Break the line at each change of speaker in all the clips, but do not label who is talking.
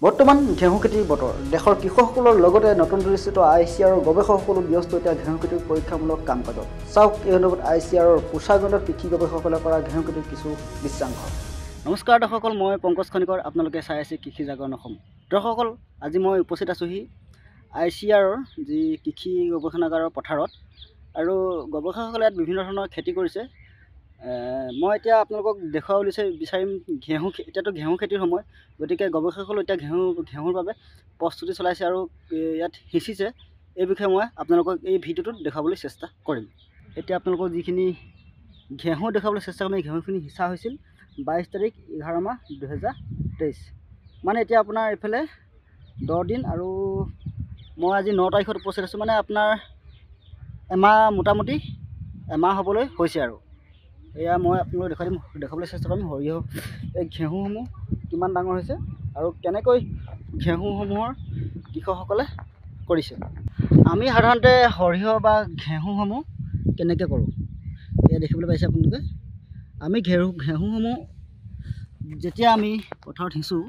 বৰ্তমান ঘেঁহু খেতিৰ বতৰ দেশৰ কৃষকসকলৰ লগতে নতুন প্ৰতিষ্ঠিত ICAR গৱেষকসকলো ব্যস্ত এতিয়া ঘেঁহু খেতিৰ পৰীক্ষামূলক কাম কাজত চাওক এই অনুভৱ ICAR পোছাগত কৃষি গৱেষকসকলে কৰা ঘেঁহু খেতিৰ কিছু দৃশ্যাংশ। নমস্কাৰ দৰ্শকসকল, মই পংকজ খনিকৰ, আপোনালোকে চাই আছে কৃষি জাগৰণ অসম। দৰ্শকসকল, আজি মই উপস্থিত আছোঁহি ICAR যি কৃষি গৱেষণাগাৰৰ পথাৰত আৰু গৱেষকসকলে ইয়াত বিভিন্ন ধৰণৰ খেতি কৰিছে। মই এতিয়া আপোনালোকক দেখুৱাব বিচাৰিম ঘেঁহু। এতিয়াতো ঘেঁহু খেতিৰ সময়, গতিকে গৱেষকসকলে এতিয়া ঘেঁহুৰ বাবে প্ৰস্তুতি চলাইছে আৰু ইয়াত সিঁচিছে। এই বিষয়ে মই আপোনালোকক এই ভিডিঅ'টোত দেখুৱাবলৈ চেষ্টা কৰিম। এতিয়া আপোনালোকক যিখিনি ঘেঁহু দেখুৱাবলৈ চেষ্টা কৰিম, এই ঘেঁহুখিনি সিঁচা হৈছিল 22 তাৰিখ 11 মাহ 2023। মানে এতিয়া আপোনাৰ এইফালে 10 দিন আৰু মই আজি 9 তাৰিখত উপস্থিত আছোঁ। মানে আপোনাৰ এমাহ, মোটামুটি এমাহ হ'বলৈ হৈছে আৰু এয়া মই আপোনালোকক দেখাবলৈ চেষ্টা কৰিম সৰিয়হ এই ঘেঁহুসমূহ কিমান ডাঙৰ হৈছে আৰু কেনেকৈ ঘেঁহুসমূহৰ কৃষকসকলে কৰিছে। আমি সাধাৰণতে সৰিয়হ বা ঘেঁহুসমূহ কেনেকৈ কৰোঁ এয়া দেখিবলৈ পাইছে আপোনালোকে। আমি ঘেঁহুসমূহ যেতিয়া আমি পথাৰত সিঁচোঁ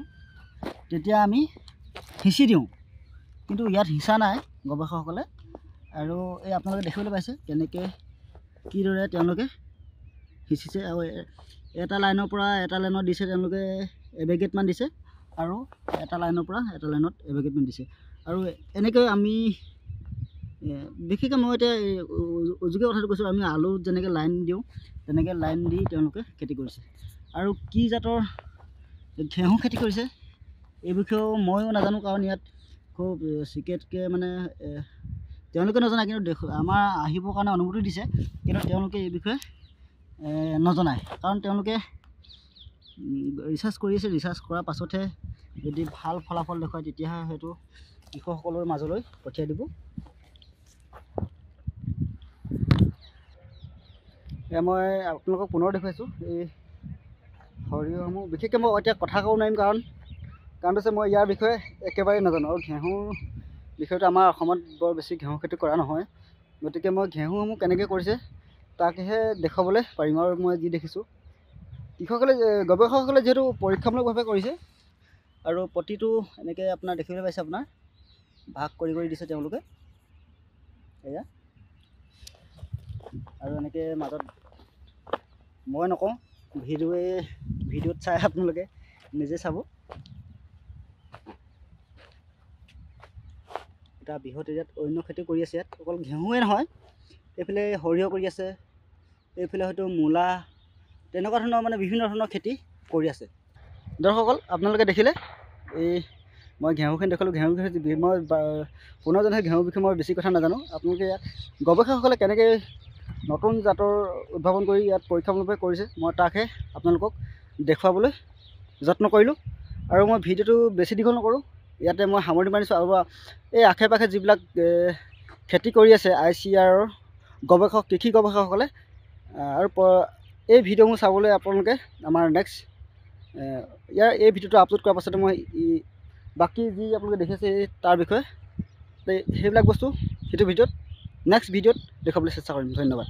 তেতিয়া আমি সিঁচি দিওঁ, কিন্তু ইয়াত সিঁচা নাই গৱেষকসকলে। আৰু এই আপোনালোকে দেখিবলৈ পাইছে কেনেকৈ কিদৰে তেওঁলোকে সিঁচিছে আৰু এটা লাইনৰ পৰা এটা লাইনত দিছে তেওঁলোকে এবেগেটমান দিছে আৰু এটা লাইনৰ পৰা এটা লাইনত এবেগেটমান দিছে। আৰু এনেকৈ আমি বিশেষকৈ মই এতিয়া উজুকে কথাটো কৈছোঁ, আমি আলু যেনেকৈ লাইন দিওঁ তেনেকৈ লাইন দি তেওঁলোকে খেতি কৰিছে। আৰু কি জাতৰ ঘেঁহু খেতি কৰিছে এই বিষয়েও ময়ো নাজানো, কাৰণ ইয়াত খুব চিক্ৰেটকৈ মানে তেওঁলোকে নজনায়, কিন্তু আমাৰ আহিবৰ কাৰণে অনুমতি দিছে, কিন্তু তেওঁলোকে এই বিষয়ে নজনায়। কাৰণ তেওঁলোকে ৰিচাৰ্চ কৰি আছে, ৰিচাৰ্চ কৰাৰ পাছতহে যদি ভাল ফলাফল দেখুৱায় তেতিয়াহে হয়তো কৃষকসকলৰ মাজলৈ পঠিয়াই দিব। এয়া মই আপোনালোকক পুনৰ দেখুৱাইছোঁ এই সৰিয়হসমূহ। বিশেষকৈ মই এতিয়া কথা ক'ব নোৱাৰিম, কাৰণ হৈছে মই ইয়াৰ বিষয়ে একেবাৰে নাজানো, আৰু ঘেঁহুৰ বিষয়টো আমাৰ অসমত বৰ বেছি ঘেঁহু খেতি কৰা নহয়। গতিকে মই ঘেঁহুসমূহ কেনেকৈ কৰিছে তাকহে দেখুৱাবলৈ পাৰিম। আৰু মই যি দেখিছোঁ গৱেষকসকলে যিহেতু পৰীক্ষামূলকভাৱে কৰিছে আৰু প্ৰতিটো এনেকৈ আপোনাৰ দেখিবলৈ পাইছে, আপোনাৰ ভাগ কৰি দিছে তেওঁলোকে এয়া। আৰু এনেকৈ মাজত মই নকওঁ, ভিডিঅ'ত চাই আপোনালোকে নিজে চাব। এটা বৃহৎ এৰিয়াত অন্য খেতি কৰি আছে। ইয়াত অকল ঘেঁহুৱে নহয়, এইফালে সৰিয়হ কৰি আছে, এইফালে হয়তো মূলা, তেনেকুৱা ধৰণৰ মানে বিভিন্ন ধৰণৰ খেতি কৰি আছে। দৰ্শকসকল, আপোনালোকে দেখিলে এই মই ঘেঁহুখিনি দেখালোঁ। ঘেঁহু মই পুনৰ জনাই ঘেঁহুৰ বিষয়ে মই বেছি কথা নাজানো। আপোনালোকে ইয়াত গৱেষকসকলে কেনেকৈ নতুন জাতৰ উদ্ভাৱন কৰি ইয়াত পৰীক্ষামূলকভাৱে কৰিছে মই তাকহে আপোনালোকক দেখুৱাবলৈ যত্ন কৰিলোঁ। আৰু মই ভিডিঅ'টো বেছি দীঘল নকৰোঁ, ইয়াতে মই সামৰণি মাৰিছোঁ। আৰু এই আশে পাশে যিবিলাক খেতি কৰি আছে ICAR কৃষি গৱেষকসকলে, আৰু এই ভিডিঅ'সমূহ চাবলৈ আপোনালোকে আমাৰ এই ভিডিঅ'টো আপলোড কৰাৰ পাছতে মই বাকী যি আপোনালোকে দেখিছে তাৰ বিষয়ে সেইবিলাক বস্তু সেইটো নেক্সট ভিডিঅ'ত দেখুৱাবলৈ চেষ্টা কৰিম। ধন্যবাদ।